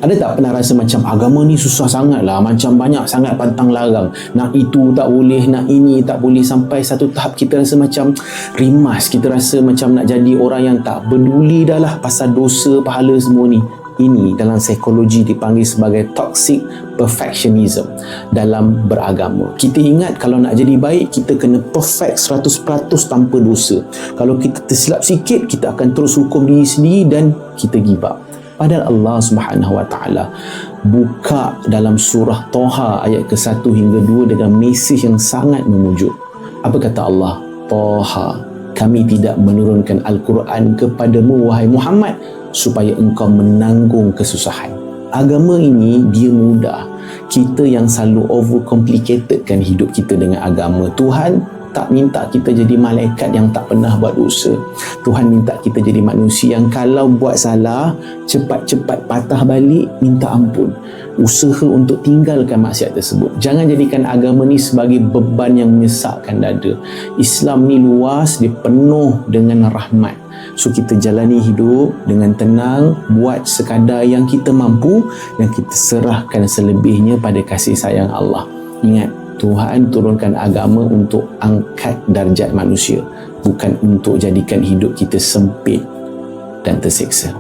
Ada tak pernah rasa macam agama ni susah sangat lah, macam banyak sangat pantang larang, nak itu tak boleh, nak ini tak boleh, sampai satu tahap kita rasa macam rimas, kita rasa macam nak jadi orang yang tak peduli dah lah pasal dosa, pahala semua ni. Ini dalam psikologi dipanggil sebagai toxic perfectionism dalam beragama. Kita ingat kalau nak jadi baik, kita kena perfect 100% tanpa dosa. Kalau kita tersilap sikit, kita akan terus hukum diri sendiri dan kita give up. Padahal Allah Subhanahu Wa Taala buka dalam surah Toha ayat ke-1 hingga 2 dengan mesej yang sangat memujuk. Apa kata Allah? Toha, kami tidak menurunkan Al-Quran kepadamu wahai Muhammad supaya engkau menanggung kesusahan. Agama ini dia mudah. Kita yang selalu overcomplicatedkan hidup kita dengan agama. Tuhan tak minta kita jadi malaikat yang tak pernah buat dosa. Tuhan minta kita jadi manusia yang kalau buat salah, cepat-cepat patah balik, minta ampun. Usaha untuk tinggalkan maksiat tersebut. Jangan jadikan agama ni sebagai beban yang menyesakkan dada. Islam ni luas, dia penuh dengan rahmat. So kita jalani hidup dengan tenang, buat sekadar yang kita mampu dan kita serahkan selebihnya pada kasih sayang Allah. Ingat, Tuhan turunkan agama untuk angkat darjat manusia, bukan untuk jadikan hidup kita sempit dan terseksa.